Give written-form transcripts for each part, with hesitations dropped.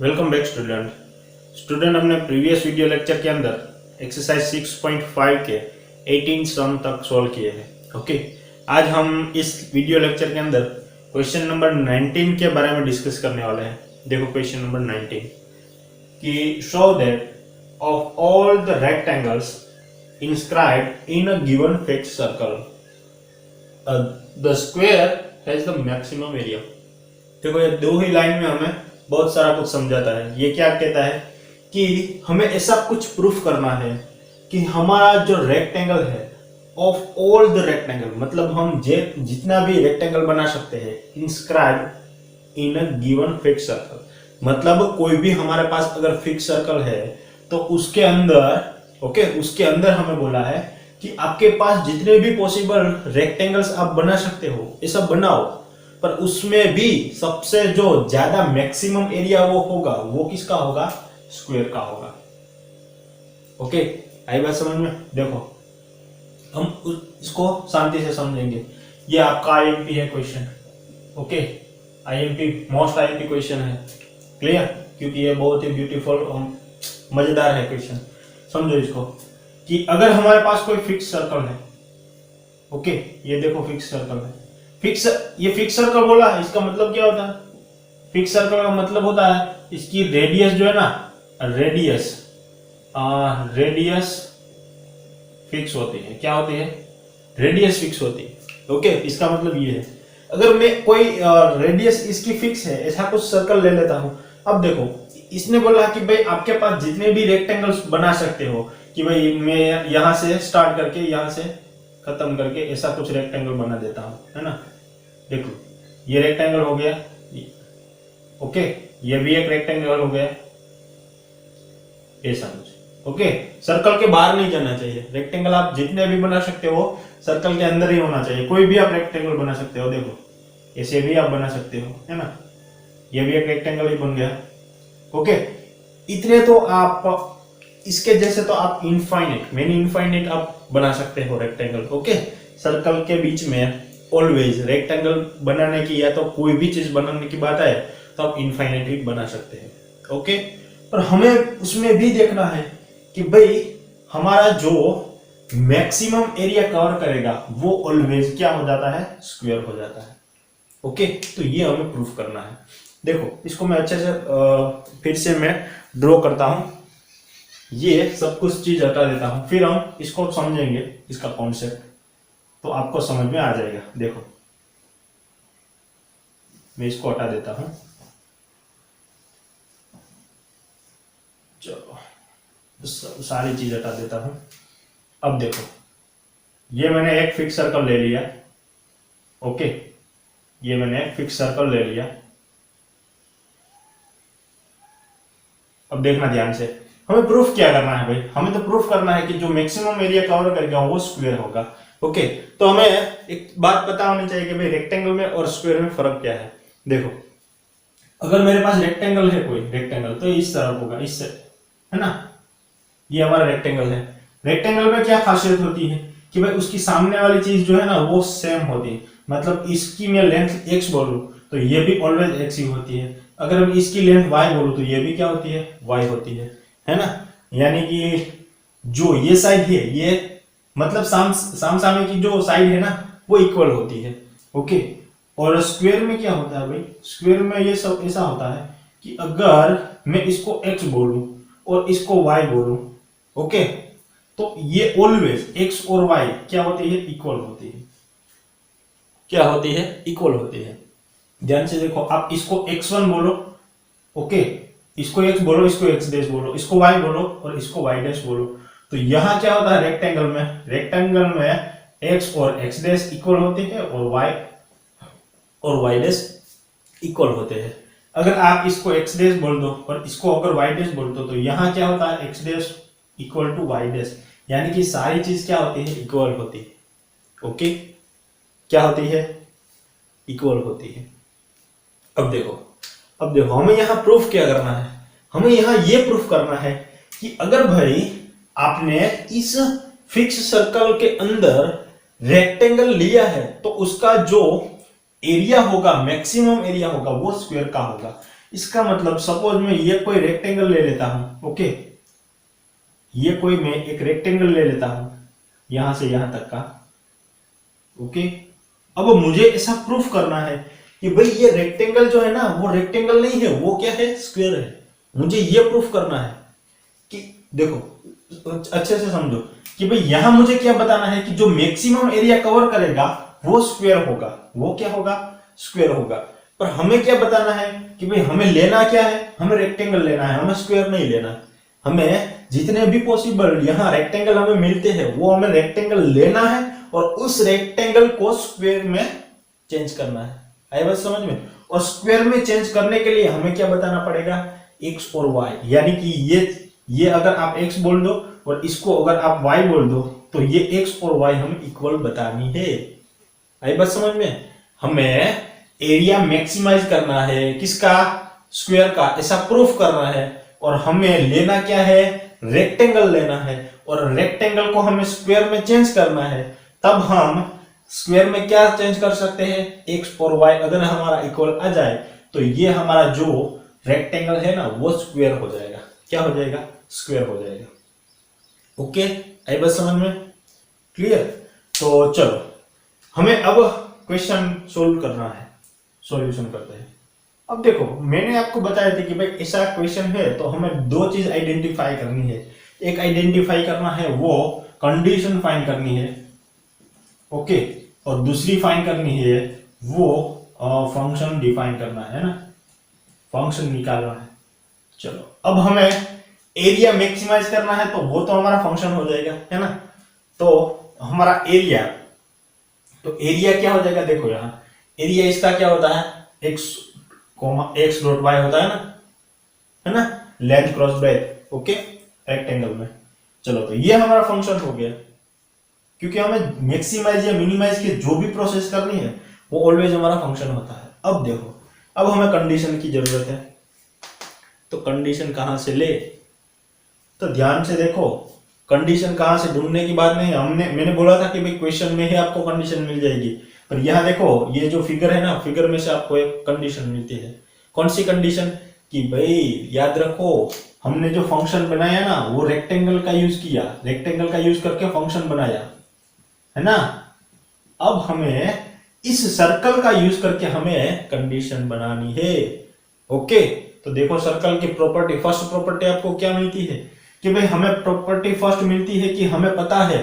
Welcome back student हमने previous video lecture के अंदर एक्सरसाइज 6.5 के 18 सम तक सॉल्व किए हैं। ओके, आज हम इस वीडियो लेक्चर के अंदर क्वेश्चन नंबर 19 के बारे में डिस्कस करने वाले हैं। देखो क्वेश्चन नंबर 19 कि show that of all the rectangles inscribed in a given fixed circle the square has the maximum area. देखो ये दो ही लाइन में हमें बहुत सारा कुछ समझाता है। ये क्या कहता है कि हमें ऐसा कुछ प्रूफ करना है कि हमारा जो रेक्टेंगल है ऑफ ऑल द रेक्टेंगल, मतलब हम जितना भी रेक्टेंगल बना सकते हैं inscribe in a given fix circle, मतलब कोई भी हमारे पास अगर फिक्स सर्कल है तो उसके अंदर उसके अंदर हमें बोला है कि आपके पास जितने भी पॉसिबल रेक्टेंगल्स आप बना सकते हो ये सब बनाओ, पर उसमें भी सबसे जो ज्यादा मैक्सिमम एरिया वो होगा वो किसका होगा? स्क्वायर का होगा। ओके, आई बात समझ में? देखो हम इसको शांति से समझेंगे। ये आपका आईएमपी है question. Okay, IMP most IMP question है, क्लियर? क्योंकि ये बहुत ही ब्यूटीफुल और मजेदार है क्वेश्चन। समझो इसको कि अगर हमारे पास कोई फिक्स सर्कल है, ओके, ये देखो फिक्स सर्कल है, ये फिक्स सर्कल बोला है, इसका मतलब क्या होता है? फिक्स सर्कल का मतलब होता है इसकी रेडियस जो है ना, रेडियस फिक्स होती है। क्या होती है? रेडियस फिक्स होती है। ओके, इसका मतलब ये है अगर मैं कोई रेडियस इसकी फिक्स है, ऐसा कुछ सर्कल ले लेता हूं। अब देखो इसने बोला कि भाई आपके पास जितने भी रेक्टेंगल्स बना सकते हो, कि भाई मैं यहां से स्टार्ट करके यहां से खत्म करके ऐसा कुछ रेक्टेंगल बना देता हूं, है ना? देखो ये रेक्टेंगल हो गया, ओके, ये भी एक रेक्टेंगल हो गया, ऐसा कुछ। ओके, सर्कल के बाहर नहीं जाना चाहिए। रेक्टेंगल आप जितने भी बना सकते हो सर्कल के अंदर ही होना चाहिए। कोई भी आप रेक्टेंगल बना सकते हो। देखो ऐसे भी आप बना सकते हो, है ना? ये भी एक रेक्टेंगल ही बन गया। ओके, इतने तो आप इसके जैसे तो आप इनफाइनाइट आप बना सकते हो रेक्टेंगल। ओके, सर्कल के बीच में ऑलवेज रेक्टेंगल बनाने की या तो कोई भी चीज बनाने की बात है तो आप इनफाइनाइट बना सकते हैं। ओके, पर हमें उसमें भी देखना है कि भाई हमारा जो मैक्सिमम एरिया कवर करेगा वो ऑलवेज क्या हो जाता है? स्क्वायर हो जाता है। ओके, तो ये हमें प्रूफ करना है। देखो इसको मैं अच्छे से फिर से मैं ड्रॉ करता हूं। ये सब कुछ चीज हटा देता हूं, फिर हम इसको समझेंगे, इसका कॉन्सेप्ट तो आपको समझ में आ जाएगा। देखो मैं इसको हटा देता हूं, चलो सारी चीज हटा देता हूं। अब देखो ये मैंने एक फिक्स सर्कल ले लिया। ओके, ये मैंने एक फिक्स सर्कल ले लिया। अब देखना ध्यान से, हमें प्रूफ क्या करना है भाई? हमें तो प्रूफ करना है कि जो मैक्सिमम एरिया कवर करेगा वो स्क्वायर होगा। ओके, तो हमें एक बात पता होनी चाहिए कि भाई रेक्टेंगल में और स्क्वायर में फर्क क्या है। देखो अगर मेरे पास रेक्टेंगल है, कोई रेक्टेंगल, तो इस तरफ होगा, इससे, है ना? ये हमारा रेक्टेंगल है। रेक्टेंगल में क्या खासियत होती है कि भाई उसकी सामने वाली चीज जो है ना वो सेम होती है। मतलब इसकी मैं लेंथ x बोलूं तो ये भी ऑलवेज x ही होती है। अगर मैं इसकी लेंथ y बोलूं तो ये भी क्या होती है? y होती है ना? यानी कि जो ये साइड है, ये मतलब सामने की जो साइड है ना वो इक्वल होती है। ओके, और स्क्वायर में क्या होता है भाई? स्क्वायर में ये सब ऐसा होता है कि अगर मैं इसको x बोलूं और इसको y बोलूं, ओके, तो ये ऑलवेज x और y क्या होती है? इक्वल होती है। क्या होती है? इक्वल होती है। ध्यान से देखो, आप इसको x1 बोलो, ओके, इसको x बोलो, इसको x डैश बोलो, इसको y बोलो और इसको y डैश बोलो, तो यहां क्या होता है? रेक्टेंगल में x और x डैश इक्वल होते हैं और y डैश इक्वल होते हैं। अगर आप इसको x डैश बोल दो और इसको अगर y डैश बोल दो तो यहां क्या होता है? x dash equal to y dash, यानी कि सारी चीज क्या होती है? इक्वल होती है। ओके, क्या होती है? इक्वल होती है। अब देखो हमें यहां प्रूफ क्या करना है? हमें यहां ये प्रूफ करना है कि अगर भाई आपने इस फिक्स सर्कल के अंदर रेक्टेंगल लिया है तो उसका जो एरिया होगा, मैक्सिमम एरिया होगा, वो स्क्वायर का होगा। इसका मतलब सपोज मैं ये कोई रेक्टेंगल ले लेता हूं, ओके, ये कोई मैं एक रेक्टेंगल ले लेता हूं यहां से यहां तक का, ओके। अब मुझे ऐसा प्रूफ करना है कि भाई ये रेक्टेंगल जो है ना वो रेक्टेंगल नहीं है, वो क्या है, स्क्वायर है। मुझे ये प्रूफ करना है कि देखो अच्छे से समझो कि भाई यहां मुझे क्या बताना है कि जो मैक्सिमम एरिया कवर करेगा वो स्क्वायर होगा, वो क्या होगा, स्क्वायर होगा। पर हमें क्या बताना है कि भाई हमें लेना क्या है, हमें रेक्टेंगल लेना है, हमें स्क्वायर नहीं लेना है। हमें जितने भी पॉसिबल यहाँ रेक्टेंगल हमें मिलते हैं वो हमें रेक्टेंगल लेना है और उस रेक्टेंगल को स्क्वायर में चेंज करना है। आई बात समझ में? और स्क्वायर में चेंज करने के लिए हमें क्या बताना पड़ेगा, x और y, यानी कि ये अगर आप x बोल दो और इसको अगर आप y बोल दो तो ये x और y हमें इक्वल बतानी है। आई बात समझ में? हमें एरिया मैक्सिमाइज करना है, किसका, स्क्वायर का, ऐसा प्रूफ करना है। और हमें लेना क्या है, रेक्टेंगल लेना है और रेक्टेंगल को हमें स्क्वायर में चेंज करना है। तब हम स्क्वायर में क्या चेंज कर सकते हैं, x और y अगर हमारा इक्वल आ जाए तो ये हमारा जो रेक्टेंगल है ना वो स्क्वायर हो जाएगा। क्या हो जाएगा, स्क्वायर हो जाएगा। ओके, आई बात समझ में? क्लियर? तो चलो हमें अब क्वेश्चन सोल्व करना है, सॉल्यूशन करते हैं। अब देखो मैंने आपको बताया था कि भाई ऐसा क्वेश्चन है तो हमें दो चीज आइडेंटिफाई करनी है। एक आइडेंटिफाई करना है वो कंडीशन फाइंड करनी है, ओके, और दूसरी फाइंड करनी है वो फंक्शन डिफाइन करना है ना, फंक्शन निकालना है। चलो अब हमें एरिया मैक्सिमाइज करना है तो वो तो हमारा फंक्शन हो जाएगा, है ना। तो हमारा एरिया, तो एरिया क्या हो जाएगा, देखो यहां एरिया इसका क्या होता है, x डॉट y होता है ना, length cross breadth, okay, rectangle में। चलो तो ये हमारा फंक्शन हो गया, क्योंकि हमें मैक्सिमाइज या मिनिमाइज की जो भी प्रोसेस करनी है वो ऑलवेज हमारा फंक्शन होता है। अब देखो अब हमें कंडीशन की जरूरत है, तो कंडीशन कहां से ले, तो ध्यान से देखो कंडीशन कहां से ढूंढने की बात नहीं है। मैंने बोला था कि भाई क्वेश्चन में ही आपको कंडीशन मिल जाएगी, पर यहां देखो ये जो फिगर है ना, फिगर में से आपको एक कंडीशन मिलती है। कौन सी कंडीशन, कि भाई याद रखो हमने जो फंक्शन बनाया ना वो रेक्टेंगल का यूज किया, रेक्टेंगल का यूज करके फंक्शन बनाया, है ना। अब हमें इस सर्कल का यूज करके हमें कंडीशन बनानी है, ओके। तो देखो सर्कल की प्रॉपर्टी, फर्स्ट प्रॉपर्टी आपको क्या मिलती है कि भाई हमें प्रॉपर्टी फर्स्ट मिलती है कि हमें पता है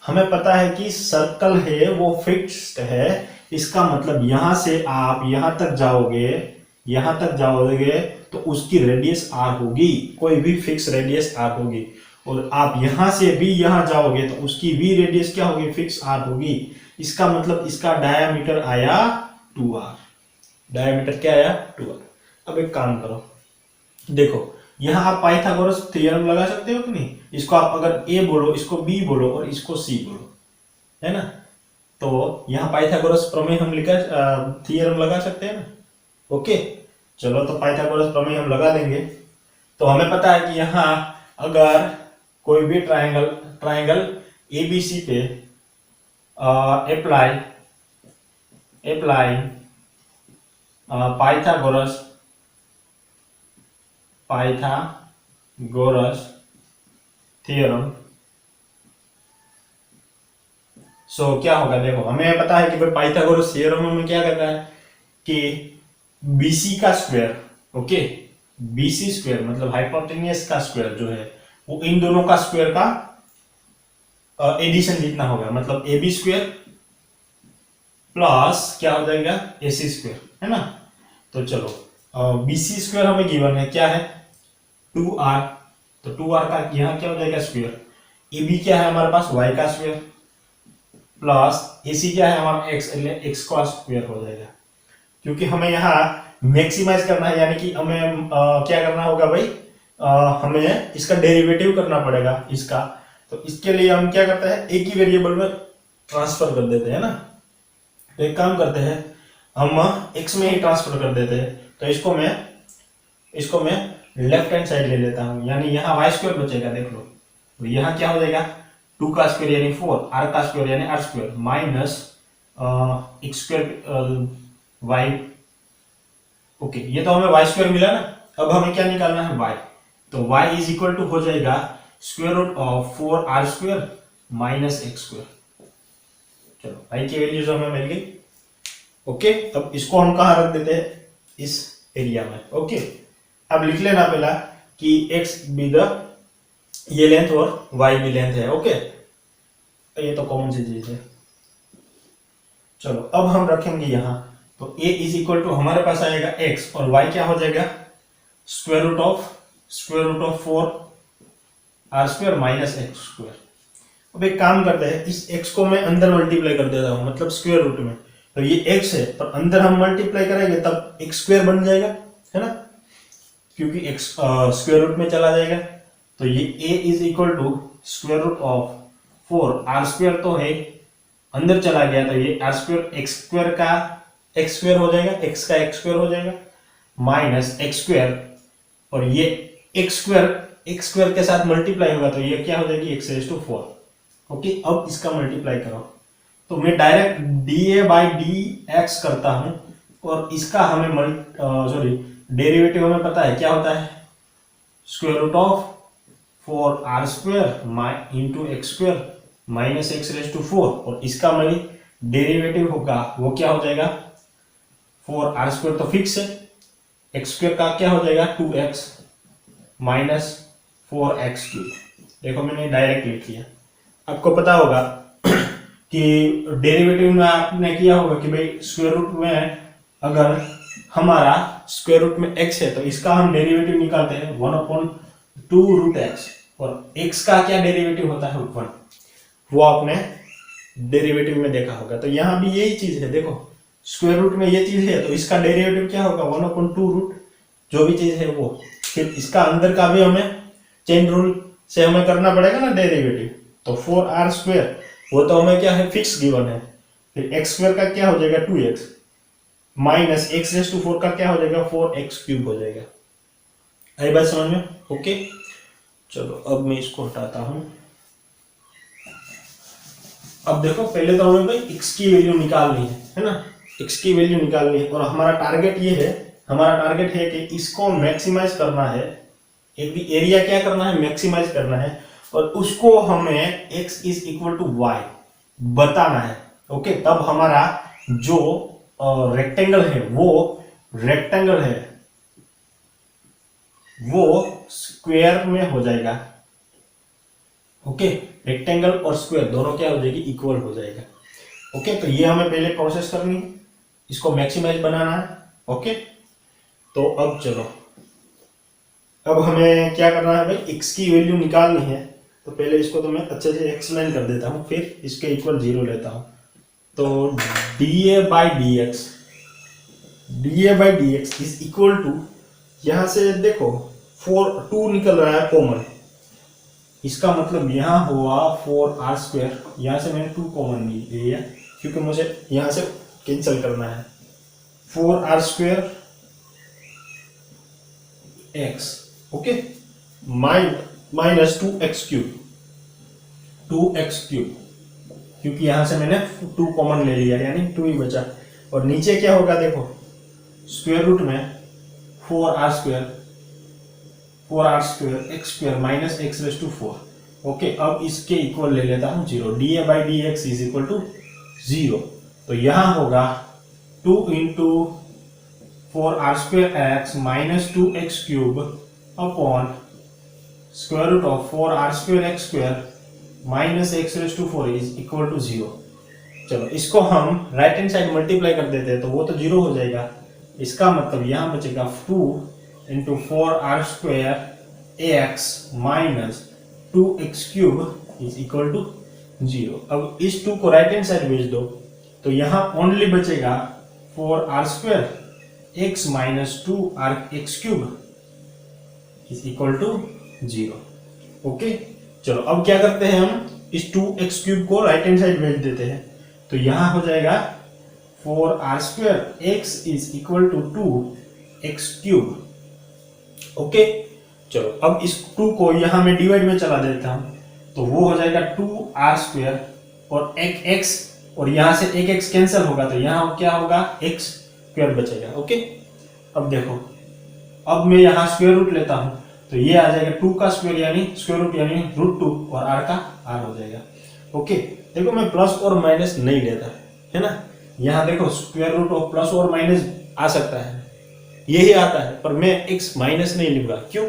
हमें पता है कि सर्कल है वो फिक्स्ड है। इसका मतलब यहां से आप यहां तक जाओगे तो उसकी रेडियस r होगी, कोई भी फिक्स रेडियस r होगी। और आप यहां से भी यहां जाओगे तो उसकी भी रेडियस क्या होगी, फिक्स r होगी। इसका मतलब इसका डायामीटर आया 2r, डायामीटर क्या आया, 2r। अब एक काम करो, देखो यहां आप पाइथागोरस थ्योरम लगा सकते हो कि नहीं, इसको आप अगर a बोलो, इसको b बोलो और इसको c बोलो, है ना। तो यहां पाइथागोरस प्रमेय हम थ्योरम लगा सकते हैं ना, ओके। चलो तो पाइथागोरस प्रमेय हम लगा देंगे। तो हमें पता है कि यहां अगर कोई भी ट्रायंगल ABC पे अप्लाई पाइथागोरस थ्योरम, सो क्या होगा, देखो हमें पता है कि भाई पाइथागोरस थ्योरम में क्या करना है कि BC का स्क्वायर, ओके, BC स्क्वायर मतलब हाइपोटेन्यूस का स्क्वायर जो है वो इन दोनों का स्क्वायर का एडिशन लिखना होगा। मतलब AB स्क्वायर प्लस क्या हो जाएगा, AC स्क्वायर, है ना। तो चलो BC स्क्वायर हमें गिवन है, क्या है, 2r। तो 2r का यहाँ क्या हो जाएगा, स्क्वायर। AB क्या है हमारे पास, y का स्क्वायर प्लस AC क्या है हमारा x का स्क्वायर हो जाएगा। क्योंकि हमें यहाँ मैक्सिमाइज करना है, यानी कि हमें क्या करना होगा भाई, हमें इसका डेरिवेटिव करना पड़ेगा इसका। तो इसके लिए हम क्या करते हैं, एक ही वेरिएबल में ट्रांसफर कर देते हैं ना। तो एक काम करते हैं, हम x में ही ट्रांसफर कर देते हैं। तो इसको मैं लेफ्ट हैंड साइड ले लेता हूं, यानी यहाँ y स्क्वायर बचेगा, देख लो। तो यहाँ क्या हो जाएगा, 2 का स्क्वायर यानी 4, r का स्क्वायर यानी r square minus x square y okay, ये तो हमें वाई स्क्वायर मिला ना। अब हमें क्या निकालना है, वाई। तो वाई इज इक्वल टू हो जाएगा square root of 4r² minus x square. चलो वाई की वैल्यूज हमें मिल गई। ओके, अब इसको हम कहाँ रख देते हैं, इस एरिया में। ओके, अब लिख लेना पहला कि x भी द ये लेंथ और y भी लेंथ है। ओके, ये तो कॉमन सी चीज है। चलो अब हम रखेंगे यहां, तो a इज इक्वल टू हमारे पास आएगा x और y क्या हो जाएगा, square root of 4r² minus x square. अब एक काम करते हैं, इस x को मैं अंदर मल्टीप्लाई कर देता हूं, मतलब स्क्वायर रूट में। तो ये x है, पर अंदर हम मल्टीप्लाई करेंगे तब x स्क्वायर बन जाएगा, है ना, क्योंकि x स्क्वायर रूट में चला जाएगा। तो ये a is equal to square root of 4r² तो है, अंदर चला गया तो ये r² x स्क्वायर का x स्क्वायर हो जाएगा, x का x स्क्वायर हो जाएगा माइनस एक्स स्क्वायर, और ये x स्क्वायर के साथ मल्टीप्लाई होगा तो ये क्या हो जाएगी, x⁴। ओके, अब इसका मल्टीप्लाई करो तो मैं डायरेक्ट dA/dx करता हूं, और इसका हमें डेरिवेटिव हमें पता है क्या होता है, square root of 4r² into x square minus x⁴, और इसका डेरिवेटिव होगा वो क्या हो जाएगा, 4r² तो फिक्स है, एक्स स्क्वायर का क्या हो जाएगा 2x माइनस 4x³। देखो मैंने डायरेक्ट लिख लिया। आपको पता होगा कि डेरिवेटिव में आपने किया होगा कि भाई स्क्वायर रूट में अगर हमारा स्क्वायर रूट में x है तो इसका हम डेरिवेटिव निकालते हैं 1/2√x, और x का क्या डेरिवेटिव होता है 1, वो आपने डेरिवेटिव में देखा होगा। तो यहाँ भी यही चीज है, देखो स्क्वायर रूट में ये चीज है तो इसका डेरिवेटिव क्या होगा 1/2 जो भी चीज है वो। फिर इसका अंदर का भी हमें चेन रूल से हमें करना पड़ेगा ना डेरिवेटिव। तो 4r² वो तो हमें क्या है फिक्स गिवन है, फिर एक्स स्क्वायर का क्या हो जाएगा 2x माइनस x⁴ का क्या हो जाएगा 4x³ हो जाएगा। आई बात समझ में? ओके, चलो अब मैं इसको हटाता हूं। अब देखो पहले तो हमें भाई x की वैल्यू निकालनी है ना, x की वैल्यू निकालनी है, और हमारा टारगेट ये है, हमारा टारगेट है कि इसको मैक्सिमाइज करना है, एक भी एरिया क्या करना है मैक्सिमाइज करना है, और उसको हमें x is equal to y बताना है। ओके, तब हमारा जो रेक्टेंगल है वो स्क्वायर में हो जाएगा। ओके, रेक्टेंगल और स्क्वायर दोनों क्या हो जाएगी इक्वल हो जाएगा। ओके, तो ये हमें पहले प्रोसेस करनी है, इसको मैक्सिमाइज बनाना है। ओके, तो अब चलो, अब हमें क्या करना है भाई, x की वैल्यू निकालनी है। तो पहले इसको तो मैं अच्छे से एक्सप्लेन कर देता हूँ, फिर इसके इक्वल 0 लेता हूँ। तो dA/dx इज इक्वल टू, यहां से देखो 2 निकल रहा है कॉमन, इसका मतलब यहां हुआ 4r², यहां से मैंने 2 कॉमन लिया क्योंकि मुझे यहां से कैंसिल करना है। 4r² x, okay, minus 2x³, क्योंकि यहां से मैंने 2 कॉमन ले लिया यानी 2 ही बचा। और नीचे क्या होगा देखो, स्क्वायर रूट में 4r² x² minus x⁴। Okay, अब इसके इक्वल ले लेता हूं 0, dA/dx इज इक्वल टू 0। तो यहां होगा 2 into 4r² x minus 2x³ upon square root of 4r² x² minus x⁴ is equal to 0। चलो इसको हम राइट हैंड साइड मल्टीप्लाई कर देते हैं तो वो तो 0 हो जाएगा। इसका मतलब यहां बचेगा 2 into 4r² x minus 2x³ is equal to 0। अब इस 2 को राइट हैंड साइड भेज दो तो यहां ओनली बचेगा 4r² x minus 2x³ is equal to 0। Okay, चलो अब क्या करते हैं, हम इस 2x³ को राइट हैंड साइड भेज देते हैं। तो यहां हो जाएगा 4r² x is equal to 2x³। Okay, चलो अब इस 2 को यहां मैं डिवाइड में चला देता हूं तो वो हो जाएगा 2r² और एक x, और यहां से एक x कैंसिल होगा तो यहां क्या होगा x² बचेगा। ओके, अब देखो, अब मैं यहाँ स्क्वायर रूट लेता हूँ तो ये आ जाएगा 2 का स्क्वायर यानी स्क्वायर रूट यानी √2 और r का r हो जाएगा। ओके, देखो मैं प्लस और माइनस नहीं लेता है ना, यहाँ देखो स्क्वायर रूट और प्लस और माइनस आ सकता है, यही आता है, पर मैं x माइनस नहीं लूंगा। क्यों?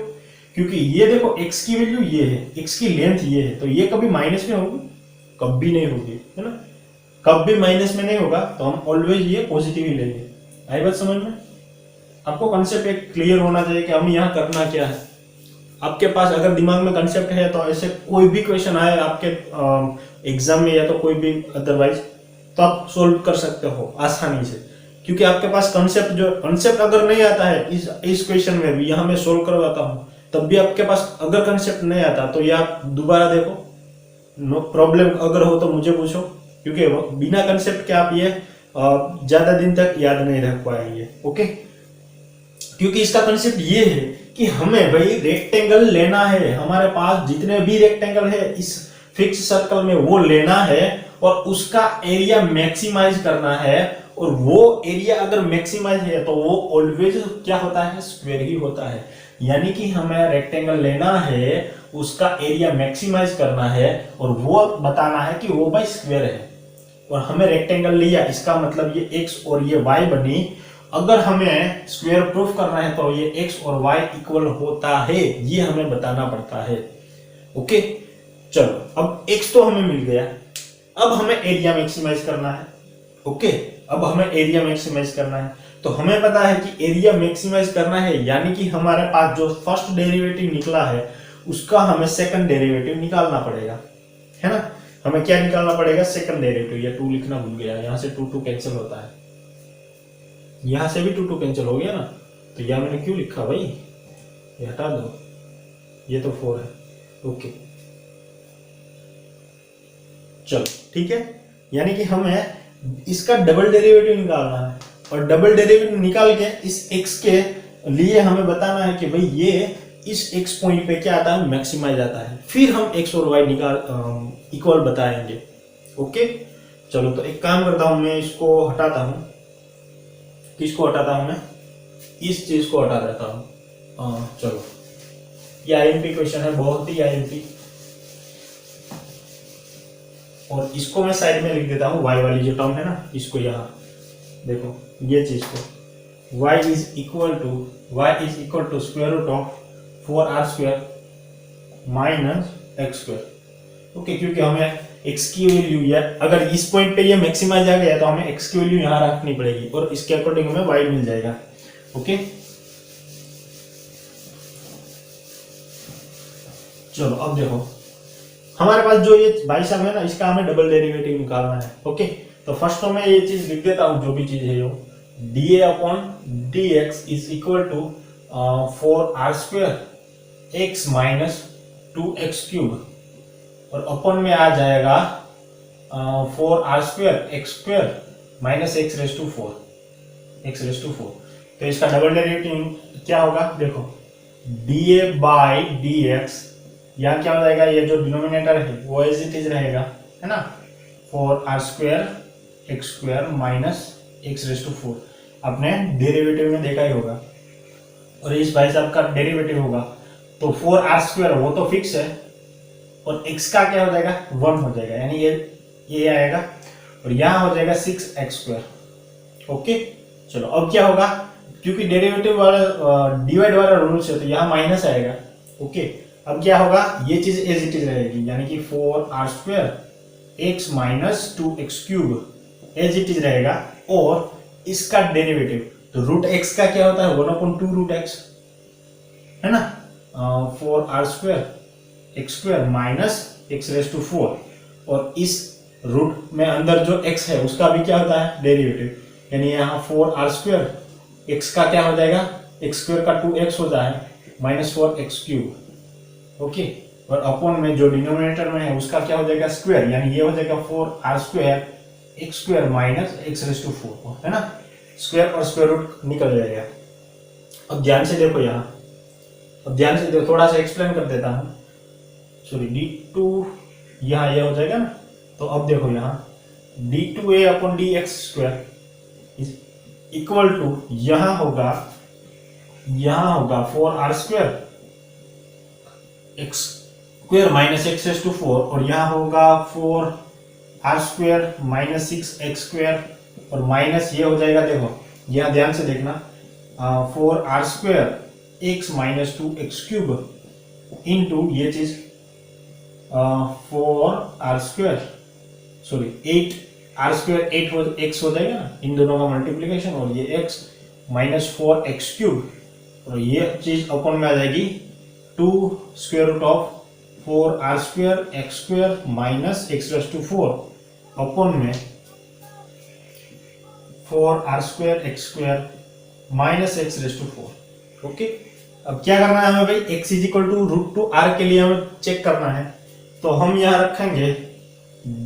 क्योंकि ये देखो x की वैल्यू ये है, x की लेंथ ये है, तो ये कभी माइनस में होगी? कभी नहीं होगी, है ना, कभी माइनस में नहीं होगा, तो हम ऑलवेज ये पॉजिटिव ही लेंगे। आई बात समझ में? आपको कंसेप्ट एक क्लियर होना चाहिए कि हम यहाँ करना क्या है। आपके पास अगर दिमाग में कंसेप्ट है तो ऐसे कोई भी क्वेश्चन आए आपके एग्जाम में या तो कोई भी अदरवाइज, तो आप सोल्व कर सकते हो आसानी से, क्योंकि आपके पास कंसेप्ट अगर नहीं आता है इस क्वेश्चन में भी, यहाँ मैं सोल्व करवाता हूँ तब भी आपके पास अगर कंसेप्ट नहीं आता तो ये आप दोबारा देखो, नो प्रॉब्लम अगर हो तो मुझे पूछो, क्योंकि बिना कंसेप्ट के आप ये ज्यादा दिन तक याद नहीं रख पाएंगे। ओके, क्योंकि इसका कंसेप्ट ये है कि हमें भाई रेक्टेंगल लेना है, हमारे पास जितने भी रेक्टेंगल है इस फिक्स सर्कल में वो लेना है और उसका एरिया मैक्सिमाइज करना है, और वो एरिया अगर मैक्सिमाइज है तो वो ऑलवेज क्या होता है? स्क्वायर ही होता है। यानी कि हमें रेक्टेंगल लेना है, उसका एरिया मैक्सिमाइज करना है और वो बताना है कि वो भाई स्क्वायर है, और हमें रेक्टेंगल लिया, इसका मतलब ये x और ये y बनी। अगर हमें स्क्वायर प्रूफ करना है तो ये x और y इक्वल होता है, ये हमें बताना पड़ता है। ओके, चलो अब x तो हमें मिल गया, अब हमें एरिया मैक्सिमाइज करना है। ओके, अब हमें एरिया मैक्सिमाइज करना है, तो हमें पता है कि एरिया मैक्सिमाइज करना है, यानी कि हमारे पास जो फर्स्ट डेरिवेटिव निकला है उसका हमें सेकंड डेरिवेटिव निकालना पड़ेगा, है ना। हमें क्या निकालना पड़ेगा? Second derivative. या 2 लिखना भूल गया, यहाँ से 2 कैंसिल होता है, यहाँ से भी 2 कैंसिल हो गया ना, तो यह मैंने क्यों लिखा भाई, ये हटा दो, ये तो 4 है। ओके, चलो ठीक है, यानी कि हमें इसका डबल डेरिवेटिव निकालना है, और डबल डेरिवेटिव निकाल के इस x के लिए हमें बताना है कि भाई ये इस x पॉइंट पे क्या आता है? मैक्सिमाइज आता है, फिर हम x और y निकाल इक्वल बताएंगे। ओके, चलो तो एक काम करता हूं, मैं इसको हटाता हूं। किसको हटाता हूं? मैं इस चीज को हटा देता हूं। चलो, ये आईएमपी क्वेश्चन है, बहुत ही आईएमपी, और इसको मैं साइड में लिख देता हूँ, y वाली जो टर्म है ना, इसको यहाँ देखो, ये चीज को y is equal to square root of 4r² minus x²। Okay, क्योंकि हमें x की वैल्यू, या अगर इस पॉइंट पे ये मैक्सिमाइज आ गया तो हमें x की वैल्यू यहाँ रखनी पड़ेगी और इसके अकॉर्डिंग हमें y मिल जाएगा। ओके, चलो अब देखो, हमारे पास जो ये भाई साहब है ना, इसका हमें डबल डेरिवेटिव निकालना है। ओके, तो फर्स्ट तो मैं ये चीज लिख देता हूँ, जो भी चीज है, dA/dx is equal to 4r² x minus 2x³ और अपन में आ जाएगा 4r² x² माइनस x⁴ तो इसका डबल डेरिवेटिव क्या होगा? देखो, dA/dx, यहाँ क्या हो जाएगा? ये जो डिनोमिनेटर है वो एज इट इज रहेगा, है ना, 4r² x² माइनस x⁴ आपने डेरिवेटिव में देखा ही होगा, और इस भाई साहब का डेरिवेटिव होगा, तो 4r² वो तो फिक्स है, और x का क्या हो जाएगा? 1 हो जाएगा, यानी ये आएगा, और यहाँ हो जाएगा 6x²। ओके, चलो अब क्या होगा? क्योंकि डेरिवेटिव वाला डिवाइड वाला रूल से, तो यहाँ माइनस आएगा। ओके, अब क्या होगा? ये चीज एज इट इज रहेगी, यानी कि 4r² x minus 2x³ as it is रहेगा, और इसका डेरिवेटिव, तो √x का क्या होता है? 1/2√x, है ना, 4r² x² माइनस x⁴, और इस रूट में अंदर जो x है उसका भी क्या होता है? डेरिवेटिव, यानी यहाँ 4r² x का क्या हो जाएगा? x² का 2x हो जाए माइनस 4x³। ओके, और अपॉन में जो डिनोमिनेटर में है उसका क्या हो जाएगा? स्क्वायर, यानी ये हो जाएगा 4r² x² माइनस x⁴, है ना, स्क्वायर और स्क्वायर रूट निकल जाएगा। अब ध्यान से देखो, यहाँ अब ध्यान से देखो, थोड़ा सा एक्सप्लेन कर देता हूँ। सॉरी, d2 यहाँ ये हो जाएगा ना, तो अब देखो यहाँ d2a/dx² इक्वल टू यहाँ होगा यहां होगा 4r² x² माइनस x⁴ और यहां होगा 4r² माइनस 6x² और माइनस ये हो जाएगा, देखो यहां ध्यान से देखना, 4r² x minus 2x³ into ये चीज 4r² सॉरी 8r² 8 हो जाएगा ना, इन दोनों का मल्टीप्लीकेशन, और ये x माइनस 4x³ और ये चीज अपन में आ जाएगी 2 square root of 4r² x² minus x⁴ अपन में 4r² x² minus x⁴। Okay, अब क्या करना है हमें भाई, x is equal to √2r के लिए हमें चेक करना है, तो हम यहां रखेंगे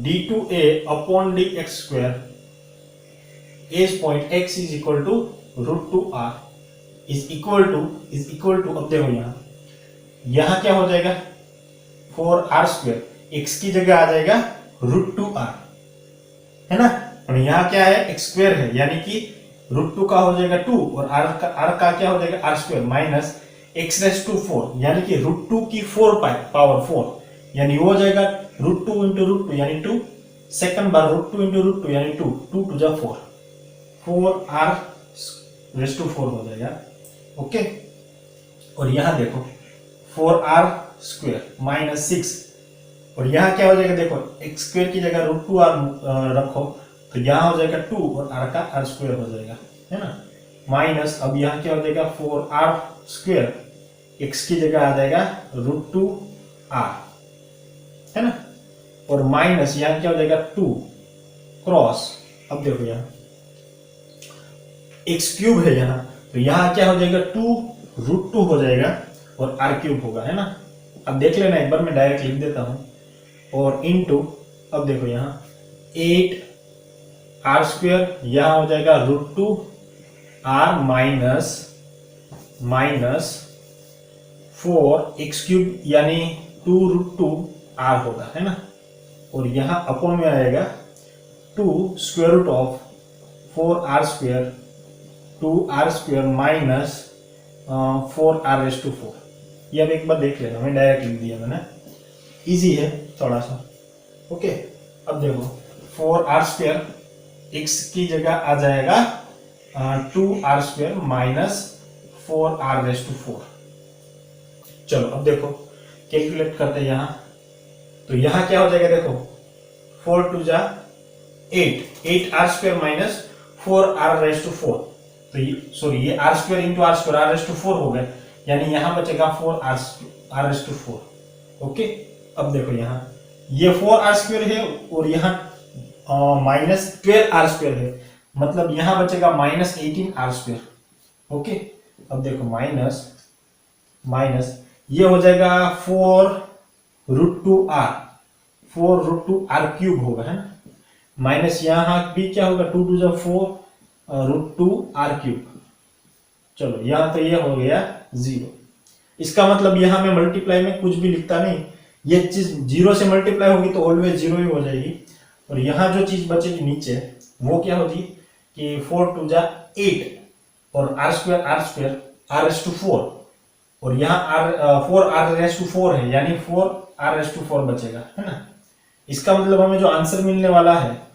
d2a upon dx² at point x is equal to √2r is equal to अब देखो यहां क्या हो जाएगा, 4r², x की जगह आ जाएगा √2r, है ना, और यहाँ क्या है x² है, यानी कि √2 का हो जाएगा 2 और r का क्या हो जाएगा r² माइनस x⁴, यानी कि √2 की 4 पावर 4, यानी वो हो जाएगा √2 इंटू √2 यानी 2, सेकंड बार √2 इंटू √2 यानी 2, 2 टू जा 4, 4r⁴ हो जाएगा। ओके, और यहाँ देखो 4r² माइनस 6 और यहाँ क्या हो जाएगा, देखो x² की जगह √2r रखो तो यहाँ हो जाएगा 2 और r का r² हो जाएगा, है ना, माइनस अब यहाँ क्या हो जाएगा 4r², x की जगह आ जाएगा √2r, है ना, और माइनस यहाँ क्या हो जाएगा 2 क्रॉस, अब देखो यहाँ x³ है यहाँ, तो यहाँ क्या हो जाएगा 2√2 हो जाएगा और r³ होगा, है ना, अब देख लेना एक बार, मैं डायरेक्ट लिख देता हूं, और इनटू अब देखो यहाँ 8r² यहाँ हो जाएगा √2r माइनस 4x³ यानी 2√2r होगा, है ना, और यहाँ अपॉन में आएगा 2 square root of 4r² 2r² minus 4r⁴। ये अब एक बार देख लेना, मैं डायरेक्ट लिख दिया मैंने, इजी है थोड़ा सा। ओके, अब देखो 4r² x की जगह आ जाएगा 2r² माइनस 4r⁴। चलो अब देखो कैलकुलेट करते हैं यहाँ, तो यहाँ क्या हो जाएगा, देखो 4 टू जा 8r² माइनस 4r⁴, तो सॉरी ये r² इंटू r² हो गए, यानी यहाँ बचेगा 4r⁴। ओके, अब देखो यहाँ ये 4r² है और यहाँ माइनस 12r² है, मतलब यहाँ बचेगा माइनस 18r²। ओके, अब देखो माइनस ये हो जाएगा 4√2r 4√2r³ होगा, है ना, माइनस यहाँ भी क्या होगा 2 टू 4√2r³। चलो यहाँ तो ये हो गया 0, इसका मतलब यहाँ में मल्टीप्लाई में कुछ भी लिखता नहीं, ये चीज 0 से मल्टीप्लाई होगी तो ऑलवेज 0 ही हो जाएगी, और यहाँ जो चीज बचेगी नीचे वो क्या होगी कि 4 टू 8 और r² r⁴, और यहाँ 4r⁴ है, यानी 4r⁴ बचेगा, है ना, इसका मतलब हमें जो आंसर मिलने वाला है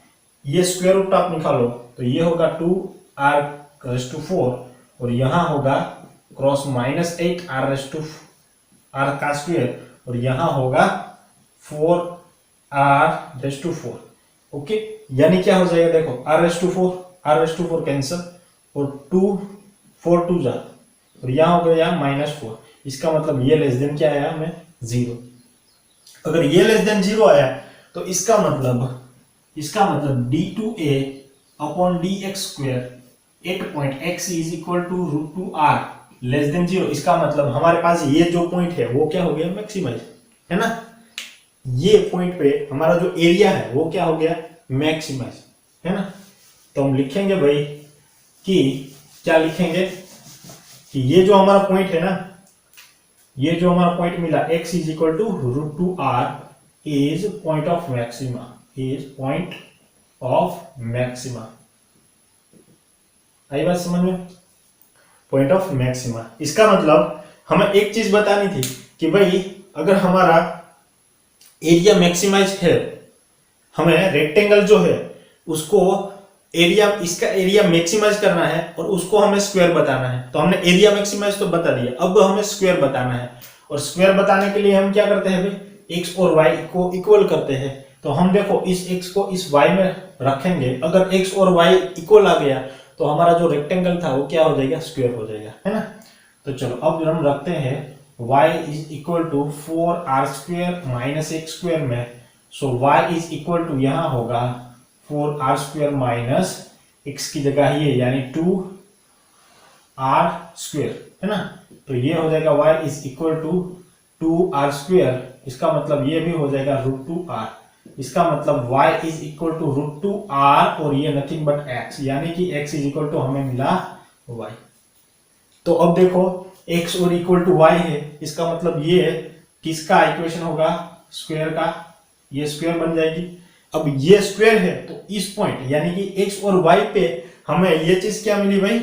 ये स्क्वायर रूट आप निकालो तो ये होगा 2r⁴ और यहाँ होगा क्रॉस माइनस 8r⁴ और यहाँ होगा 4r⁴। ओके, यानी क्या हो जाएगा, देखो r⁴ कैंसिल और 4 टू जा और यहाँ हो गया -4, इसका मतलब ये लेस देन क्या आया हमें 0। अगर ये लेस देन 0 आया तो इसका मतलब d2a upon dx² 8 point x is equal to √2r less than 0, इसका मतलब हमारे पास ये जो पॉइंट है वो क्या हो गया मैक्सिमाइज, है ना, ये पॉइंट पे हमारा जो एरिया है वो क्या हो गया मैक्सिमाइज, है ना, तो हम लिखेंगे भाई कि क्या लिखेंगे कि ये जो हमारा पॉइंट है ना, ये जो हमारा पॉइंट मिला x is equal to √2r is point of maxima, आई बात समझ में। Point of maxima. इसका मतलब हमें एक चीज बतानी थी कि भाई अगर हमारा एरिया मैक्सिमाइज है, हमें रेक्टेंगल जो है उसको एरिया, इसका एरिया मैक्सिमाइज करना है और उसको हमें स्क्वायर बताना है। तो हमने एरिया मैक्सिमाइज तो बता दिया, अब हमें स्क्वायर बताना है। और स्क्वायर बताने के लिए हम क्या करते हैं भाई, x और y को इक्वल करते हैं। तो हम देखो इस x को इस y में रखेंगे, अगर x और y इक्वल आ गया तो हमारा जो रेक्टेंगल था वो क्या हो जाएगा, स्क्वायर हो जाएगा, है ना। तो चलो अब हम रखते हैं y is equal to 4r square minus x square में। So y is equal to यहां होगा 4r स्क्वायर माइनस x की जगह ये यानी 2r स्क्वायर, है ना। तो ये हो जाएगा y is equal to 2r square, इसका मतलब ये भी हो जाएगा √2r। इसका मतलब y is equal to √2r और ये नथिंग बट x, यानी कि x इज इक्वल टू हमें मिला y। तो अब देखो x और इक्वल टू y है, इसका मतलब ये किसका इक्वेशन होगा, स्क्वायर का, ये स्क्वायर बन जाएगी। अब ये स्क्वायर है तो इस पॉइंट यानी कि x और y पे हमें ये चीज क्या मिली भाई,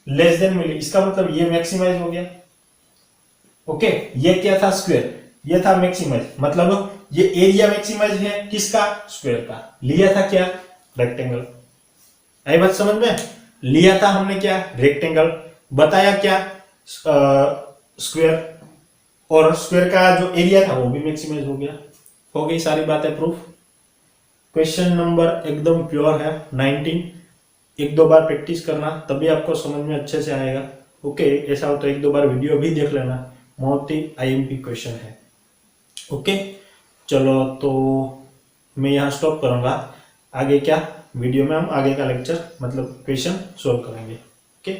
लेस देन मिली। इसका मतलब ये मैक्सिमाइज हो गया। ओके, ये क्या था, स्क्वायर, ये था मैक्सिमाइज, मतलब ये एरिया मैक्सिमाइज है किसका, स्क्वायर का। लिया था क्या, रेक्टेंगल। आई बात समझ में, लिया था हमने क्या, रेक्टेंगल, बताया क्या, स्क्वायर, और स्क्वायर का जो एरिया था वो भी मैक्सिमाइज हो गया। हो गई सारी बातें प्रूफ। क्वेश्चन नंबर एकदम प्योर है 19। एक दो बार प्रैक्टिस करना तभी आपको समझ में अच्छे से आएगा। ओके, ऐसा हो तो एक दो बार वीडियो भी देख लेना, बहुत ही आईएमपी क्वेश्चन है। ओके चलो, तो मैं यहाँ स्टॉप करूंगा। आगे क्या वीडियो में हम आगे का लेक्चर मतलब क्वेश्चन सॉल्व करेंगे। ओके।